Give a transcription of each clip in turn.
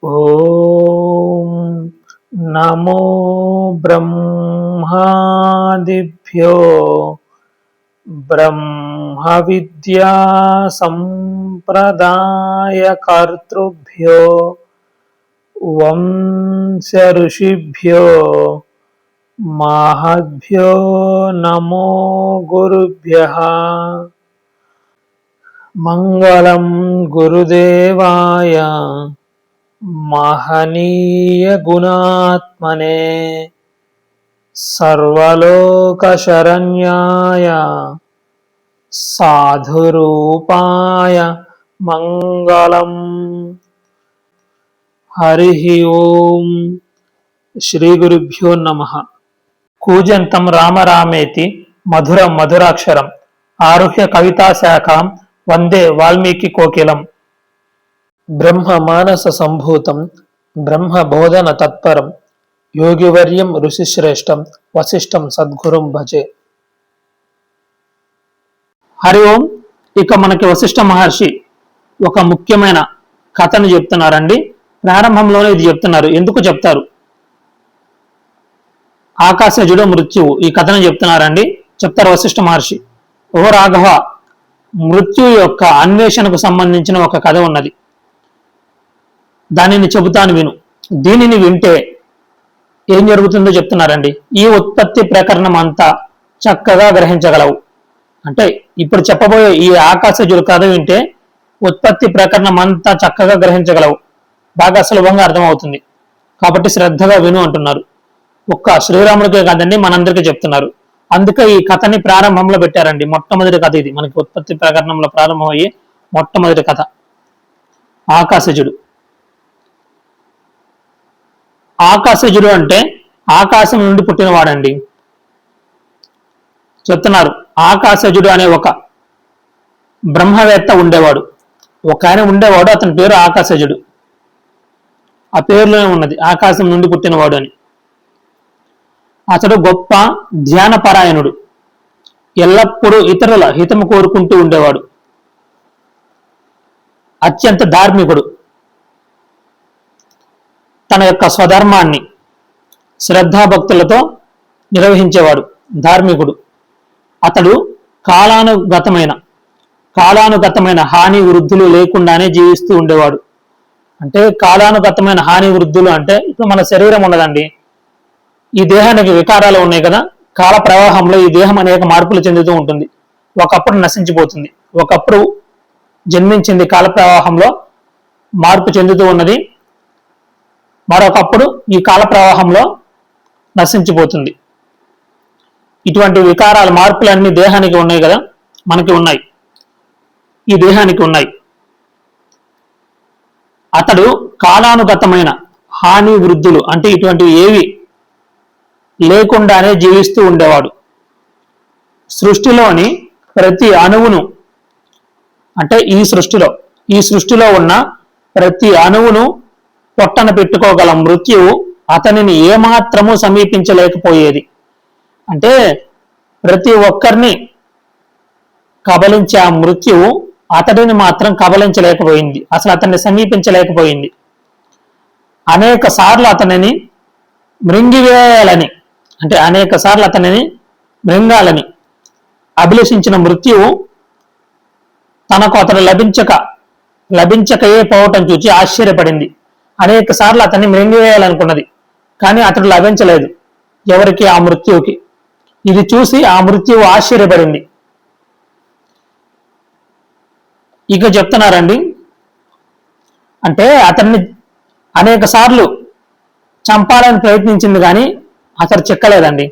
ఓం నమో బ్రహ్మాదిభ్యో బ్రహ్మ విద్యా సంప్రదాయకర్తృభ్యో వంశ ఋషిభ్యో మహద్భ్యో నమో గురుభ్యః. మంగళం గురుదేవాయ మహనీయ గుణాత్మనే సర్వలోక శరణ్యాయ సాధురూపాయ మంగళం. హరి ఓం. శ్రీ గురుభ్యో నమః. కూజంతం రామరామేతి మధురం మధురాక్షరం ఆరుహ్య కవితా శాఖాం వందే వాల్మీకి కోకిలం. బ్రహ్మ మానస సంభూతం బ్రహ్మ బోధన తత్పరం యోగివర్యం ఋషిశ్రేష్టం వశిష్టం సద్గురుం భజే. హరి ఓం. ఇక మనకి వశిష్ఠ మహర్షి ఒక ముఖ్యమైన కథను చెప్తున్నారండి. ప్రారంభంలోనే ఇది చెప్తున్నారు. ఎందుకు చెప్తారు? ఆకాశజుడు మృత్యువు ఈ కథను చెప్తున్నారండి. చెప్తారు వశిష్ఠ మహర్షి. ఓ రాఘవ, మృత్యు యొక్క అన్వేషణకు సంబంధించిన ఒక కథ ఉన్నది, దానిని చెబుతాను విను. దీనిని వింటే ఏం జరుగుతుందో చెప్తున్నారండి. ఈ ఉత్పత్తి ప్రకరణం అంతా చక్కగా గ్రహించగలవు. అంటే ఇప్పుడు చెప్పబోయే ఈ ఆకాశజుడు కథ వింటే ఉత్పత్తి ప్రకరణం అంతా చక్కగా గ్రహించగలవు, బాగా సులభంగా అర్థమవుతుంది. కాబట్టి శ్రద్ధగా విను అంటున్నారు. ఒక్క శ్రీరాముడికే కాదండి, మనందరికీ చెప్తున్నారు. అందుకే ఈ కథని ప్రారంభంలో పెట్టారండి. మొట్టమొదటి కథ ఇది, మనకి ఉత్పత్తి ప్రకరణంలో ప్రారంభమయ్యే మొట్టమొదటి కథ ఆకాశజుడు. ఆకాశజుడు అంటే ఆకాశం నుండి పుట్టినవాడండి. చెప్తున్నారు, ఆకాశజుడు అనే ఒక బ్రహ్మవేత్త ఉండేవాడు. ఒక ఆయన ఉండేవాడు, అతని పేరు ఆకాశజుడు. ఆ పేరులోనే ఉన్నది ఆకాశం నుండి పుట్టినవాడు అని. అతడు గొప్ప ధ్యానపరాయణుడు, ఎల్లప్పుడూ ఇతరుల హితము కోరుకుంటూ ఉండేవాడు. అత్యంత ధార్మికుడు, తన యొక్క స్వధర్మాన్ని శ్రద్ధాభక్తులతో నిర్వహించేవాడు. ధార్మికుడు. అతడు కాలానుగతమైన హాని వృద్ధులు లేకుండానే జీవిస్తూ ఉండేవాడు. అంటే కాలానుగతమైన హాని వృద్ధులు అంటే ఇప్పుడు మన శరీరం ఉన్నదండి, ఈ దేహానికి వికారాలు ఉన్నాయి కదా. కాల ప్రవాహంలో ఈ దేహం అనేక మార్పులు చెందుతూ ఉంటుంది. ఒకప్పుడు నశించిపోతుంది, ఒకప్పుడు జన్మించింది, కాల ప్రవాహంలో మార్పు చెందుతూ ఉన్నది, మరొకప్పుడు ఈ కాల ప్రవాహంలో నశించిపోతుంది. ఇటువంటి వికారాల మార్పులన్నీ దేహానికి ఉన్నాయి కదా, మనకి ఉన్నాయి, ఈ దేహానికి ఉన్నాయి. అతడు కాలానుగతమైన హాని వృద్ధులు అంటే ఇటువంటివి ఏవి లేకుండానే జీవిస్తూ ఉండేవాడు. సృష్టిలోని ప్రతి అణువును అంటే ఈ సృష్టిలో ఉన్న ప్రతి అణువును పొట్టన పెట్టుకోగల మృత్యువు అతనిని ఏమాత్రము సమీపించలేకపోయేది. అంటే ప్రతి ఒక్కరిని కబలించే ఆ మృత్యువు అతడిని మాత్రం కబలించలేకపోయింది, అసలు అతన్ని సమీపించలేకపోయింది. అనేక సార్లు అతనిని మృంగివేయాలని అంటే అనేక సార్లు అతనిని మృంగాలని అభిలషించిన మృత్యువు తనకు అతను లభించకయే పోవటం చూచి ఆశ్చర్యపడింది. అనేక సార్లు అతన్ని మృంగివేయాలనుకున్నది, కానీ అతడు లభించలేదు ఎవరికి? ఆ మృత్యువుకి. ఇది చూసి ఆ మృత్యువు ఆశ్చర్యపడింది. ఇక చెప్తున్నారండి, అంటే అతన్ని అనేక సార్లు చంపాలని ప్రయత్నించింది, కానీ అతడు చిక్కలేదండి.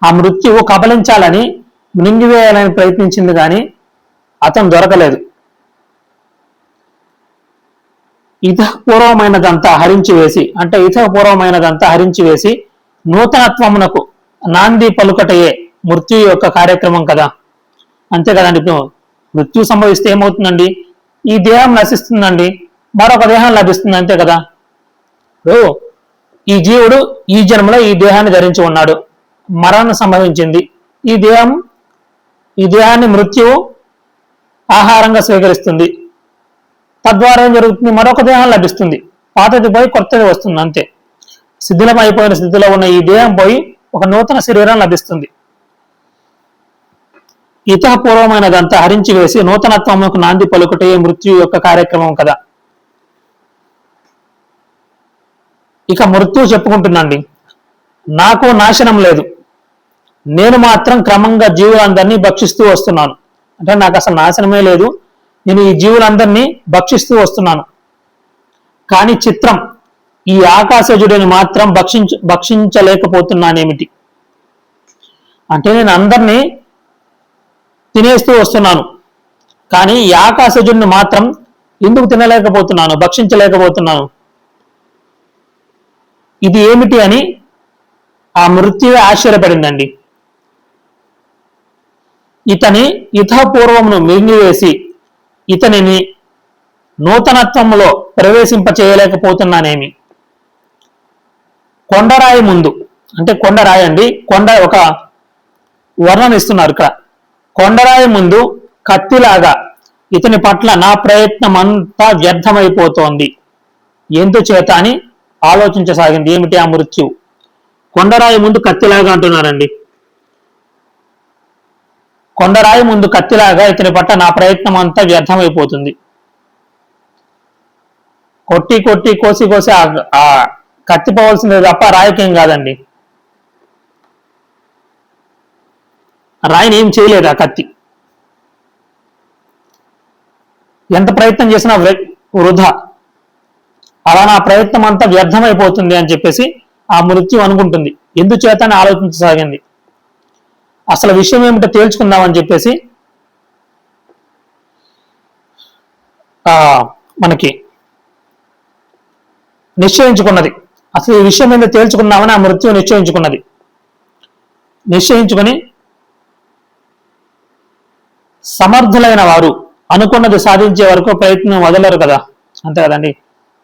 ఆ మృత్యువు కబలించాలని మృంగివేయాలని ప్రయత్నించింది, కానీ అతను దొరకలేదు. ఇతపూర్వమైనదంతా హరించి వేసి నూతనత్వమునకు నాంది పలుకటయే మృత్యు యొక్క కార్యక్రమం కదా. అంతే కదండి. ఇప్పుడు మృత్యు సంభవిస్తే ఏమవుతుందండి? ఈ దేహం నశిస్తుందండి, మరొక దేహం లభిస్తుంది, అంతే కదా. ఇప్పుడు ఈ జీవుడు ఈ జన్మలో ఈ దేహాన్ని ధరించి ఉన్నాడు, మరణం సంభవించింది, ఈ దేహాన్ని మృత్యువు ఆహారంగా స్వీకరిస్తుంది, తద్వారా ఏం జరుగుతుంది, మరొక దేహం లభిస్తుంది. పాతది పోయి కొత్తది వస్తుంది, అంతే. శిథిలం అయిపోయిన స్థితిలో ఉన్న ఈ దేహం పోయి ఒక నూతన శరీరం లభిస్తుంది. ఇతపూర్వమైనదంతా హరించి వేసి నూతనత్వముకు నాంది పలుకుటే మృత్యు యొక్క కార్యక్రమం కదా. ఇక మృత్యు చెప్పుకుంటున్నాండి. నాకు నాశనం లేదు, నేను మాత్రం క్రమంగా జీవులందరినీ భక్షిస్తూ వస్తున్నాను. అంటే నాకు అసలు నాశనమే లేదు, నేను ఈ జీవులందరినీ భక్షిస్తూ వస్తున్నాను. కానీ చిత్రం, ఈ ఆకాశజుడిని మాత్రం భక్షించలేకపోతున్నానేమిటి అంటే నేను అందరినీ తినేస్తూ వస్తున్నాను, కానీ ఈ ఆకాశజుడిని మాత్రం ఎందుకు తినలేకపోతున్నాను, భక్షించలేకపోతున్నాను, ఇది ఏమిటి అని ఆ మృత్యువే ఆశ్చర్యపడిందండి. ఇతని ఇతపూర్వమును మింగివేసి ఇతనిని నూతనత్వంలో ప్రవేశింపచేయలేకపోతున్నానేమి. కొండరాయి ముందు, అంటే కొండరాయి అండి, కొండ ఒక వర్ణన ఇస్తున్నారు ఇక్కడ. కొండరాయి ముందు కత్తిలాగా ఇతని పట్ల నా ప్రయత్నం అంతా వ్యర్థమైపోతోంది. ఎందుచేత అని ఆలోచించసాగింది. ఏమిటి ఆ మృత్యు? కొండరాయి ముందు కత్తిలాగా అంటున్నారండి. కొండరాయి ముందు కత్తిలాగా ఇతని పట్ల నా ప్రయత్నం అంతా వ్యర్థమైపోతుంది. కొట్టి కొట్టి కోసి కోసి ఆ కత్తి పోవాల్సిందే తప్ప రాయికేం కాదండి. రాయిని ఏం చేయలేదు ఆ కత్తి. ఎంత ప్రయత్నం చేసినా వృధా. అలా నా ప్రయత్నం అంతా వ్యర్థమైపోతుంది అని చెప్పేసి ఆ మృత్యు అనుకుంటుంది. ఎందుచేత అని ఆలోచించసాగింది. అసలు విషయం ఏమిటో తేల్చుకుందామని చెప్పేసి మనకి నిశ్చయించుకున్నది. అసలు ఈ విషయం ఏంటో తేల్చుకుందామని ఆ మృత్యు నిశ్చయించుకొని సమర్థులైన వారు అనుకున్నది సాధించే వరకు ప్రయత్నం వదలరు కదా, అంతే కదండి.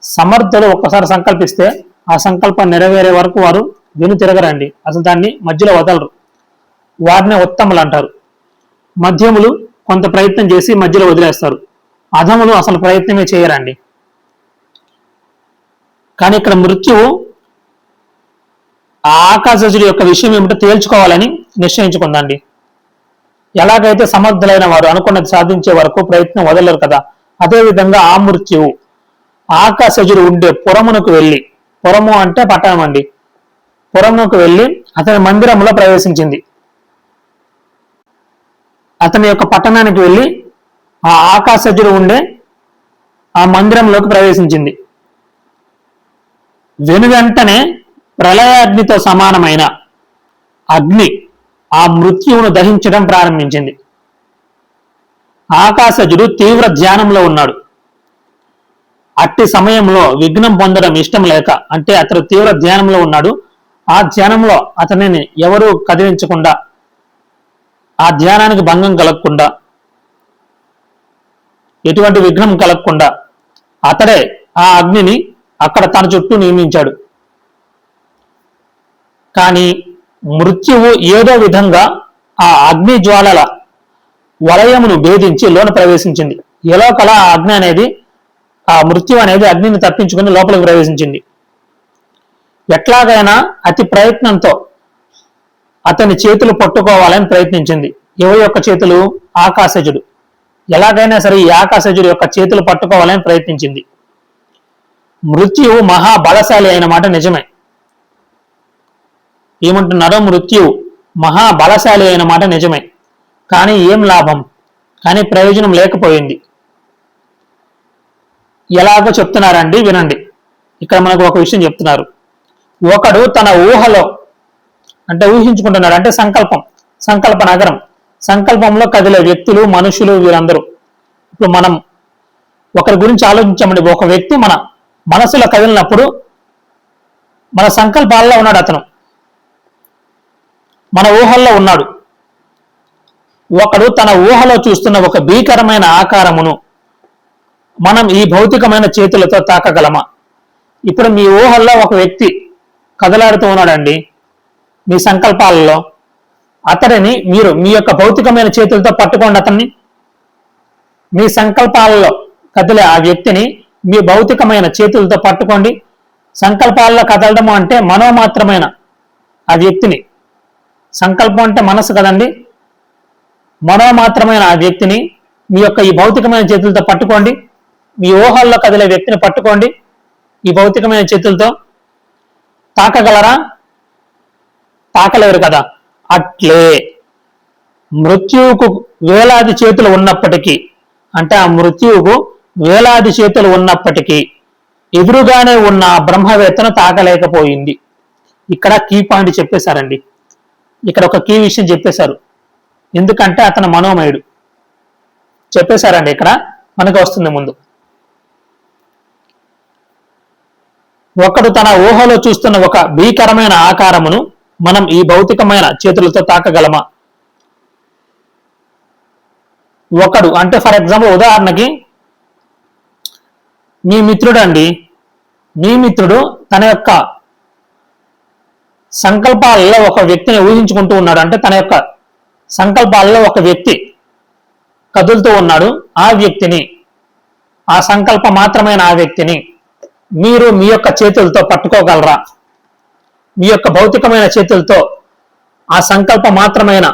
సమర్థులు ఒక్కసారి సంకల్పిస్తే ఆ సంకల్పం నెరవేరే వరకు వారు వెను తిరగరండి, అసలు దాన్ని మధ్యలో వదలరు. వారిని ఉత్తములు అంటారు. మధ్యములు కొంత ప్రయత్నం చేసి మధ్యలో వదిలేస్తారు. అధములు అసలు ప్రయత్నమే చేయరండి. కానీ ఇక్కడ మృత్యువు ఆ ఆకాశజుడి యొక్క విషయం ఏమిటో తేల్చుకోవాలని నిశ్చయించుకుందండి. ఎలాగైతే సమర్థులైన వారు అనుకున్నది సాధించే వరకు ప్రయత్నం వదలరు కదా, అదేవిధంగా ఆ మృత్యువు ఆకాశజుడు ఉండే పురమునకు వెళ్ళి, పురము అంటే పట్టణం అండి, పురమునకు వెళ్ళి అతని మందిరంలో ప్రవేశించింది. అతని యొక్క పట్టణానికి వెళ్ళి ఆ ఆకాశజుడు ఉండే ఆ మందిరంలోకి ప్రవేశించింది. వెనువెంటనే ప్రళయాగ్నితో సమానమైన అగ్ని ఆ మృత్యువును దహించడం ప్రారంభించింది. ఆకాశజుడు తీవ్ర ధ్యానంలో ఉన్నాడు. అట్టి సమయంలో విఘ్నం పొందడం ఇష్టం లేక, అంటే అతడు తీవ్ర ధ్యానంలో ఉన్నాడు, ఆ ధ్యానంలో అతనిని ఎవరూ కదిలించకుండా, ఆ ధ్యానానికి భంగం కలగకుండా, ఎటువంటి విఘ్నం కలగకుండా అతడే ఆ అగ్నిని అక్కడ తన చుట్టూ నియమించాడు. కానీ మృత్యువు ఏదో విధంగా ఆ అగ్ని జ్వాలల వలయమును భేదించి లోన ప్రవేశించింది. ఎలోకల ఆ అగ్ని అనేది, ఆ మృత్యు అనేది అగ్నిని తప్పించుకుని లోపలికి ప్రవేశించింది. ఎట్లాగైనా అతి ప్రయత్నంతో అతని చేతులు పట్టుకోవాలని ప్రయత్నించింది. ఎవరి యొక్క చేతులు? ఆకాశజుడు. ఎలాగైనా సరే ఈ ఆకాశజుడు యొక్క చేతులు పట్టుకోవాలని ప్రయత్నించింది. మృత్యువు మహాబలశాలి అయిన మాట నిజమే. ఏమంటున్నారో, మృత్యువు మహాబలశాలి అయిన మాట నిజమే. కానీ ఏం లాభం? కానీ ప్రయోజనం లేకపోయింది. ఎలాగో చెప్తున్నారండి, వినండి. ఇక్కడ మనకు ఒక విషయం చెప్తున్నారు. ఒకడు తన ఊహలో, అంటే ఊహించుకుంటున్నాడు, అంటే సంకల్ప నగరం, సంకల్పంలో కదిలే వ్యక్తులు, మనుషులు, వీరందరూ. ఇప్పుడు మనం ఒకరి గురించి ఆలోచించామండి. ఒక వ్యక్తి మన మనసులో కదిలినప్పుడు మన సంకల్పాల్లో ఉన్నాడు, అతను మన ఊహల్లో ఉన్నాడు. ఒకడు తన ఊహలో చూస్తున్న ఒక భీకరమైన ఆకారమును మనం ఈ భౌతికమైన చేతులతో తాకగలమా? ఇప్పుడు మీ ఊహల్లో ఒక వ్యక్తి కదలాడుతూ ఉన్నాడండి మీ సంకల్పాలలో. అతడిని మీరు మీ యొక్క భౌతికమైన చేతులతో పట్టుకోండి. అతన్ని మీ సంకల్పాలలో కదిలే ఆ వ్యక్తిని మీ భౌతికమైన చేతులతో పట్టుకోండి. సంకల్పాల్లో కదలడము అంటే మనోమాత్రమైన ఆ వ్యక్తిని, సంకల్పం అంటే మనసు కదండి, మనోమాత్రమైన ఆ వ్యక్తిని మీ యొక్క ఈ భౌతికమైన చేతులతో పట్టుకోండి. మీ ఊహల్లో కదిలే వ్యక్తిని పట్టుకోండి ఈ భౌతికమైన చేతులతో. తాకగలరా? తాకలేరు కదా. అట్లే మృత్యువుకు వేలాది చేతులు ఉన్నప్పటికీ, అంటే ఆ మృత్యువుకు వేలాది చేతులు ఉన్నప్పటికీ ఎదురుగానే ఉన్న బ్రహ్మవేత్తను తాకలేకపోయింది. ఇక్కడ కీ పాయింట్ చెప్పేశారండి. ఇక్కడ ఒక కీ విషయం చెప్పేశారు. ఎందుకంటే అతను మనోమయుడు. చెప్పేశారండి. ఇక్కడ మనకు వస్తుంది ముందు. ఒకడు తన ఊహలో చూస్తున్న ఒక భీకరమైన ఆకారమును మనం ఈ భౌతికమైన చేతులతో తాకగలమా? ఒకడు అంటే ఫర్ ఎగ్జాంపుల్, ఉదాహరణకి మీ మిత్రుడు అండి, మీ మిత్రుడు తన యొక్క సంకల్పాలలో ఒక వ్యక్తిని ఊహించుకుంటూ ఉన్నాడు. అంటే తన యొక్క సంకల్పాలలో ఒక వ్యక్తి కదులుతూ ఉన్నాడు. ఆ వ్యక్తిని, ఆ సంకల్ప మాత్రమైన ఆ వ్యక్తిని మీరు మీ యొక్క చేతులతో పట్టుకోగలరా? మీ యొక్క భౌతికమైన చేతులతో ఆ సంకల్ప మాత్రమైన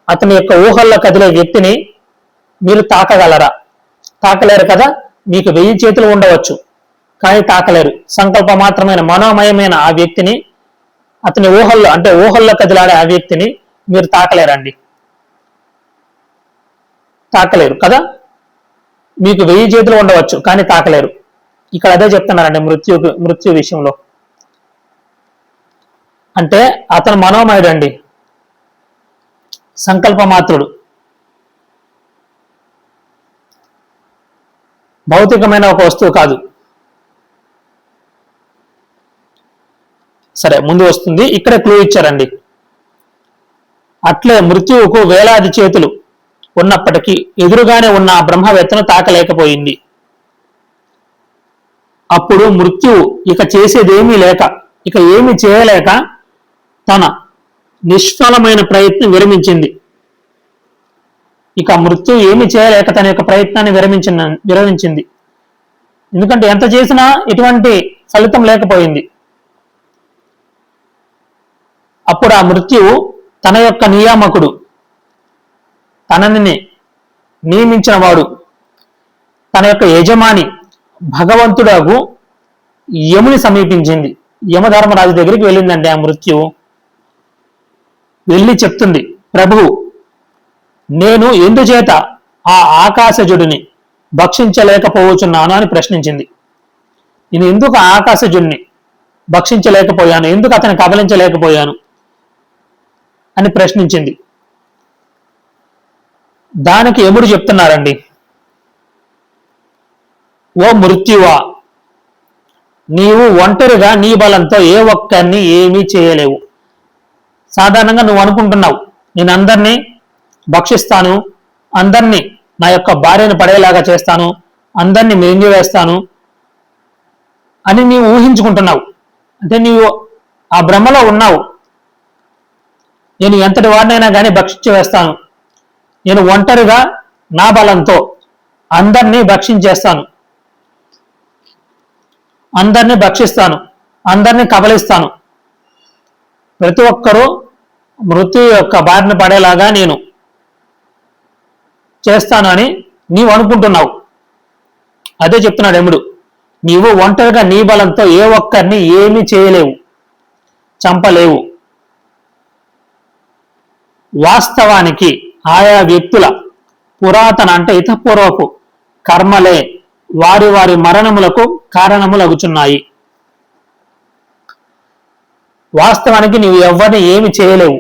అతని యొక్క ఊహల్లో కదిలే వ్యక్తిని మీరు తాకగలరా? తాకలేరు కదా. మీకు 1000 చేతులు ఉండవచ్చు, కానీ తాకలేరు. సంకల్ప మాత్రమైన మనోమయమైన ఆ వ్యక్తిని, అతని ఊహల్లో అంటే ఊహల్లో కదిలాడే ఆ వ్యక్తిని మీరు తాకలేరండి. తాకలేరు కదా. మీకు 1000 చేతులు ఉండవచ్చు, కానీ తాకలేరు. ఇక్కడ అదే చెప్తున్నారండి మృత్యు విషయంలో. అంటే అతను మనోమయుడు అండి, సంకల్ప మాత్రుడు, భౌతికమైన ఒక వస్తువు కాదు. సరే, ముందు వస్తుంది. ఇక్కడే క్లూ ఇచ్చారండి. అట్లే మృత్యువుకు వేలాది చేతులు ఉన్నప్పటికీ ఎదురుగానే ఉన్న ఆ బ్రహ్మవేత్తను తాకలేకపోయింది. అప్పుడు మృత్యువు ఇక చేసేదేమీ లేక, ఇక ఏమి చేయలేక తన నిష్ఫలమైన ప్రయత్నం విరమించింది. ఇక మృత్యువు ఏమి చేయలేక తన యొక్క ప్రయత్నాన్ని విరమించింది. ఎందుకంటే ఎంత చేసినా ఎటువంటి ఫలితం లేకపోయింది. అప్పుడు ఆ మృత్యువు తన యొక్క నియామకుడు, తనని నియమించిన వాడు, తన యొక్క యజమాని భగవంతుడకు యముని సమీపించింది. యమధర్మరాజు దగ్గరికి వెళ్ళిందండి ఆ మృత్యువు. వెళ్ళి చెప్తుంది, ప్రభు, నేను ఎందుచేత ఆ ఆకాశజుడిని భక్షించలేకపోవచ్చున్నాను అని ప్రశ్నించింది. నేను ఎందుకు ఆకాశజుడిని భక్షించలేకపోయాను, ఎందుకు అతన్ని కబలించలేకపోయాను అని ప్రశ్నించింది. దానికి యముడు చెప్తున్నారండి, ఓ మృత్యువా, నీవు ఒంటరిగా నీ బలంతో ఏ ఒక్కరిని ఏమీ చేయలేవు. సాధారణంగా నువ్వు అనుకుంటున్నావు, నేను అందరినీ భక్షిస్తాను, అందరినీ నా యొక్క భార్యను పడేలాగా చేస్తాను, అందరినీ మింగివేస్తాను అని నీవు ఊహించుకుంటున్నావు. అంటే నీవు ఆ భ్రమలో ఉన్నావు. నేను ఎంతటి వాడినైనా కానీ భక్షించి వేస్తాను, నేను ఒంటరిగా నా బలంతో అందరినీ భక్షించేస్తాను, అందరినీ భక్షిస్తాను, అందరినీ కబలిస్తాను, ప్రతి ఒక్కరూ మృత్యు యొక్క బారిన పడేలాగా నేను చేస్తాను అని నీవు అనుకుంటున్నావు. అదే చెప్తున్నాడు యముడు, నీవు ఒంటరిగా నీ బలంతో ఏ ఒక్కరిని ఏమీ చేయలేవు, చంపలేవు. వాస్తవానికి ఆయా వ్యక్తుల పురాతన అంటే ఇతపూర్వపు కర్మలే వారి వారి మరణములకు కారణములగుచున్నాయి. వాస్తవానికి నీవు ఎవరిని ఏమి చేయలేవు,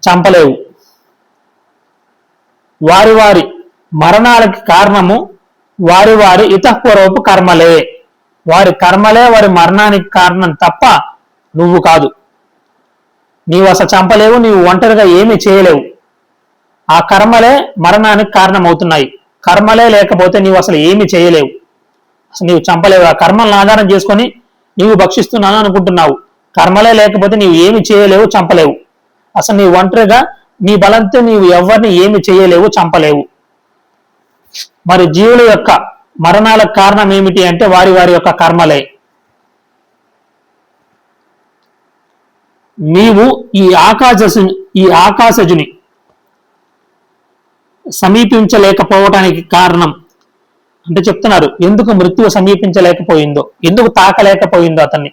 చంపలేవు. వారి వారి మరణాలకి కారణము వారి వారి ఇతపూర్వపు కర్మలే. వారి కర్మలే వారి మరణానికి కారణం తప్ప నువ్వు కాదు. నీవు అసలు చంపలేవు, నీవు ఒంటరిగా ఏమి చేయలేవు. ఆ కర్మలే మరణానికి కారణమవుతున్నాయి. కర్మలే లేకపోతే నీవు అసలు ఏమి చేయలేవు, అసలు నీవు చంపలేవు. ఆ కర్మలను ఆధారం చేసుకొని నీవు భక్షిస్తున్నాను అనుకుంటున్నావు. కర్మలే లేకపోతే నీవు ఏమి చేయలేవు, చంపలేవు. అసలు నీవు ఒంటరిగా నీ బలంతో నీవు ఎవరిని ఏమి చేయలేవు, చంపలేవు. మరి జీవుల యొక్క మరణాలకు కారణం ఏమిటి అంటే వారి వారి యొక్క కర్మలే. నీవు ఈ ఆకాశజుని సమీపించలేకపోవటానికి కారణం అంటే చెప్తున్నారు, ఎందుకు మృత్యువు సమీపించలేకపోయిందో, ఎందుకు తాకలేకపోయిందో అతన్ని.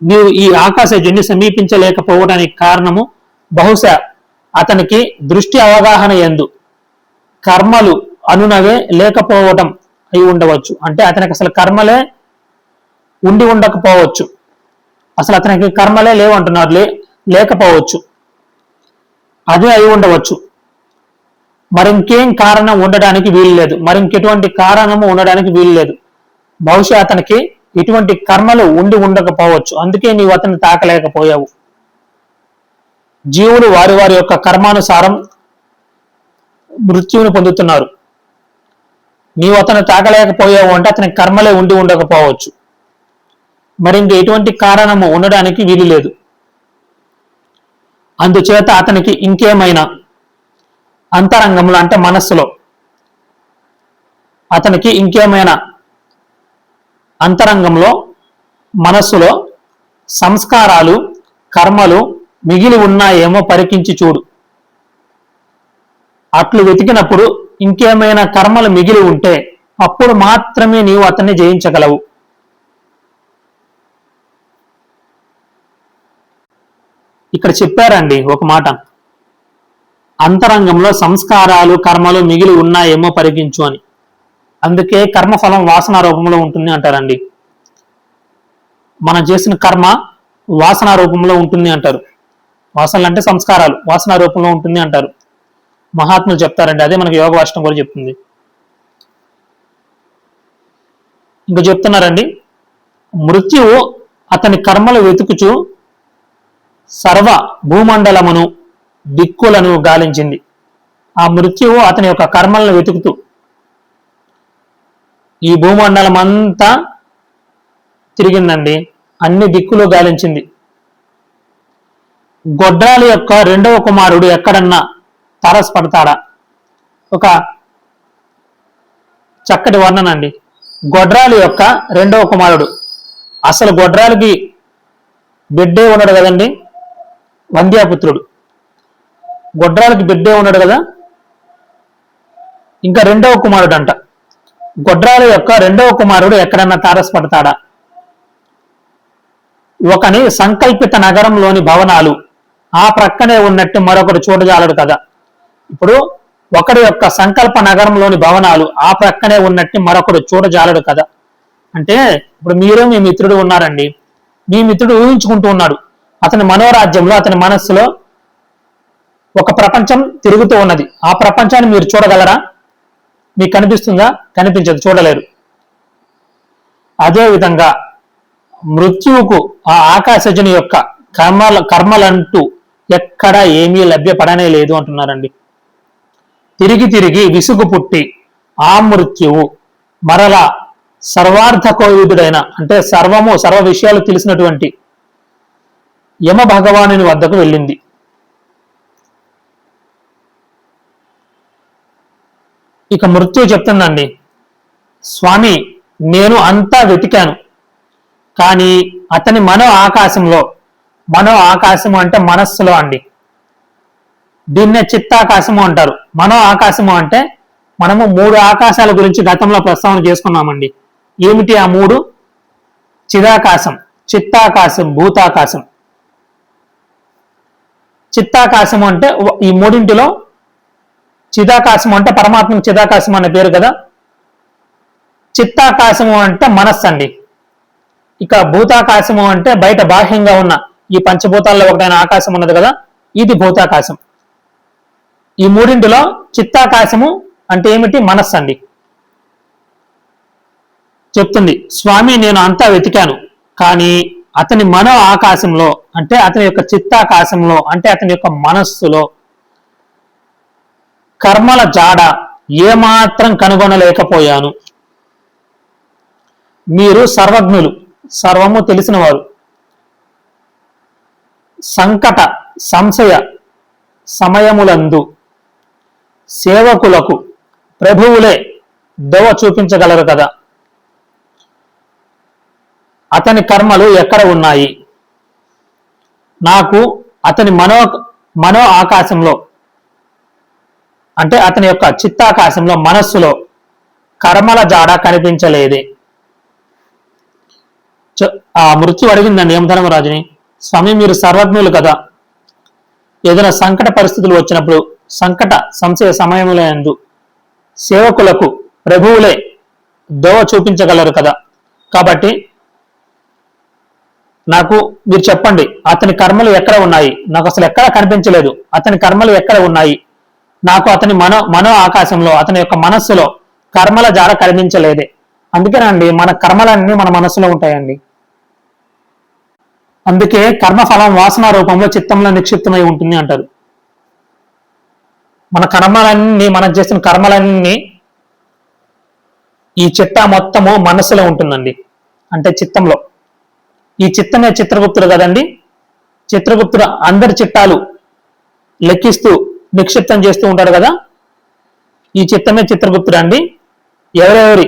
నీవు ఈ ఆకాశజుని సమీపించలేకపోవడానికి కారణము బహుశా అతనికి దృష్టి అవగాహన యందు కర్మలు అనునవే లేకపోవడం అయి ఉండవచ్చు. అంటే అతనికి అసలు కర్మలే ఉండి ఉండకపోవచ్చు, అసలు అతనికి కర్మలే లేవంటున్నారు, లేకపోవచ్చు, అదే అయి ఉండవచ్చు. మరింకేం కారణం ఉండడానికి వీలు లేదు, మరింకెటువంటి కారణము ఉండడానికి వీలు లేదు. బహుశా అతనికి ఇటువంటి కర్మలు ఉండి ఉండకపోవచ్చు, అందుకే నీవు అతన్ని తాకలేకపోయావు. జీవులు వారి వారి యొక్క కర్మానుసారం మృత్యువుని పొందుతున్నారు. నీవు అతను తాకలేకపోయావు అంటే అతనికి కర్మలే ఉండి ఉండకపోవచ్చు, మరింక ఎటువంటి కారణము ఉండడానికి వీలు లేదు. అందుచేత అతనికి ఇంకేమైనా అంతరంగంలో అంటే మనస్సులో అతనికి ఇంకేమైనా అంతరంగంలో మనస్సులో సంస్కారాలు కర్మలు మిగిలి ఉన్నాయేమో పరికించి చూడు. అట్లు వెతికినప్పుడు ఇంకేమైనా కర్మలు మిగిలి ఉంటే అప్పుడు మాత్రమే నీవు అతన్ని జయించగలవు. ఇక్కడ చెప్పారండి ఒక మాట, అంతరంగంలో సంస్కారాలు కర్మలు మిగిలి ఉన్నాయేమో పరికించు అని. అందుకే కర్మఫలం వాసన రూపంలో ఉంటుంది అంటారండి. మనం చేసిన కర్మ వాసన రూపంలో ఉంటుంది అంటారు. వాసనలు అంటే సంస్కారాలు, వాసన రూపంలో ఉంటుంది అంటారు మహాత్ములు చెప్తారండి. అదే మనకి యోగ వాచనం కూడా చెప్తుంది. ఇంకా చెప్తున్నారండి, మృత్యువు అతని కర్మలు వెతుకుచు సర్వ భూమండలమును దిక్కులను గాలించింది. ఆ మృత్యువు అతని యొక్క కర్మలను వెతుకుతూ ఈ భూమండలం అంతా తిరిగిందండి, అన్ని దిక్కులు గాలించింది. గొడ్రాలి యొక్క రెండవ కుమారుడు ఎక్కడన్నా తారసపడతాడా? ఒక చక్కటి వర్ణన అండి. గొడ్రాలి యొక్క రెండవ కుమారుడు, అసలు గొడ్రాలికి బిడ్డే ఉన్నాడు కదండి, వంద్యాపుత్రుడు. గొడ్రాలికి బిడ్డే ఉన్నాడు కదా, ఇంకా రెండవ కుమారుడు అంట. గొడ్రాలి యొక్క రెండవ కుమారుడు ఎక్కడన్నా తారసపడతాడా? ఒకని సంకల్పిత నగరంలోని భవనాలు ఆ ప్రక్కనే ఉన్నట్టు మరొకడు చూడజాలడు కదా. ఇప్పుడు ఒకడి యొక్క సంకల్ప నగరంలోని భవనాలు ఆ ప్రక్కనే ఉన్నట్టు మరొకడు చూడజాలడు కదా. అంటే ఇప్పుడు మీరు మీ మిత్రుడు ఉన్నారండి, మీ మిత్రుడు ఊహించుకుంటూ ఉన్నాడు, అతని మనోరాజ్యంలో అతని మనస్సులో ఒక ప్రపంచం తిరుగుతూ ఉన్నది. ఆ ప్రపంచాన్ని మీరు చూడగలరా? మీకు కనిపిస్తుందా? కనిపించదు, చూడలేరు. అదేవిధంగా మృత్యువుకు ఆ ఆకాశజుని యొక్క కర్మలంటూ ఎక్కడా ఏమీ లభ్యపడనే లేదు అంటున్నారండి. తిరిగి తిరిగి విసుగు పుట్టి ఆ మృత్యువు మరలా సర్వార్థకోవిదుడైన అంటే సర్వ విషయాలు తెలిసినటువంటి యమ భగవానుని వద్దకు వెళ్ళింది. ఇక మృత్యు చెప్తుందండి, స్వామి నేను అంతా వెతికాను, కానీ అతని మనో ఆకాశము అంటే మనస్సులో అండి, దీన్నే చిత్తాకాశము అంటారు. మనో ఆకాశము అంటే మనము 3 ఆకాశాల గురించి గతంలో ప్రస్తావన చేసుకున్నామండి. ఏమిటి ఆ 3? చిదాకాశం, చిత్తాకాశం, భూతాకాశం. చిత్తాకాశం అంటే ఈ మూడింటిలో చిదాకాశం అంటే పరమాత్మకు చిదాకాశం అనే పేరు కదా. చిత్తాకాశము అంటే మనస్సు అండి. ఇక భూతాకాశము అంటే బయట బాహ్యంగా ఉన్న ఈ పంచభూతాల్లో ఒకటైన ఆకాశం ఉన్నది కదా, ఇది భూతాకాశం. ఈ మూడింటిలో చిత్తాకాశము అంటే ఏమిటి? మనస్సు అండి. చెప్తుంది, స్వామి నేను అంతా వెతికాను, కానీ అతని మనో ఆకాశంలో అంటే అతని యొక్క చిత్తాకాశంలో అంటే అతని యొక్క మనస్సులో కర్మల జాడ ఏమాత్రం కనుగొనలేకపోయాను. మీరు సర్వజ్ఞులు, సర్వము తెలిసిన వారు. సంకట సంశయ సమయములందు సేవకులకు ప్రభువులే దోవ చూపించగలరు కదా. అతని కర్మలు ఎక్కడ ఉన్నాయి? నాకు అతని మనో ఆకాశంలో, అంటే అతని యొక్క చిత్తాకాశంలో, మనస్సులో కర్మల జాడ కనిపించలేదే. ఆ మృత్యు అడిగిందండి యమధర్మరాజుని, స్వామి మీరు సర్వజ్ఞులు కదా, ఏదైనా సంకట పరిస్థితులు వచ్చినప్పుడు, సంకట సంశయ సమయంలో యందు సేవకులకు ప్రభువులే దోవ చూపించగలరు కదా, కాబట్టి నాకు మీరు చెప్పండి, అతని కర్మలు ఎక్కడ ఉన్నాయి? నాకు అసలు ఎక్కడ కనిపించలేదు, అతని కర్మలు ఎక్కడ ఉన్నాయి? నాకు అతని మనో ఆకాశంలో, అతని యొక్క మనస్సులో కర్మల జాడ కనిపించలేదే. అందుకేనండి మన కర్మలన్నీ మన మనస్సులో ఉంటాయండి. అందుకే కర్మఫలం వాసన రూపంలో చిత్తంలో నిక్షిప్తమై ఉంటుంది అంటారు. మన కర్మలన్నీ, మనం చేసిన కర్మలన్నీ ఈ చిట్టా మొత్తము మనస్సులో ఉంటుందండి, అంటే చిత్తంలో. ఈ చిత్తమే చిత్రగుప్తుడు కదండి. చిత్రగుప్తుడు అందరి చిట్టాలు లెక్కిస్తూ నిక్షిప్తం చేస్తూ ఉంటాడు కదా, ఈ చిత్తమే చిత్రగుప్తుడు అండి. ఎవరెవరి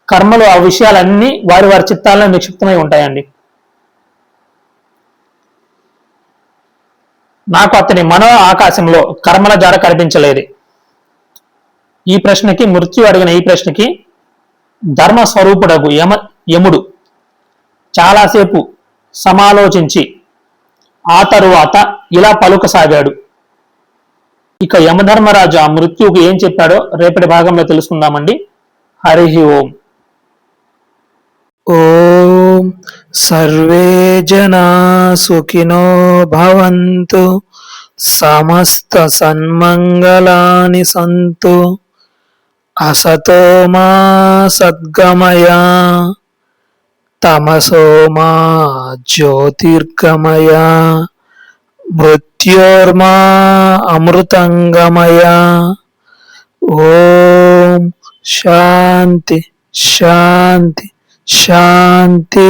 కర్మలు, ఆ విషయాలన్నీ వారి వారి చిత్తాల్లో నిక్షిప్తమై ఉంటాయండి. నాకు అతని మనో ఆకాశంలో కర్మల జాడ కనిపించలేదు. ఈ ప్రశ్నకి, మృత్యు అడిగిన ఈ ప్రశ్నకి ధర్మస్వరూపుడగు యముడు చాలాసేపు సమాలోచించి ఆ తరువాత ఇలా పలుకసాగాడు. ఇక యమధర్మరాజు ఆ మృత్యువుకు ఏం చెప్పాడో రేపటి భాగంలో తెలుసుకుందామండి. హరి ఓం. ఓం సర్వే జనా సుఖినో భవంతు, సమస్త సన్మంగళాని సంతు, అసతో మా సద్గమయ, తమసో మా జ్యోతిర్గమయ, మృత్యోర్మా అమృతంగమయ. ఓం శాంతి శాంతి శాంతి.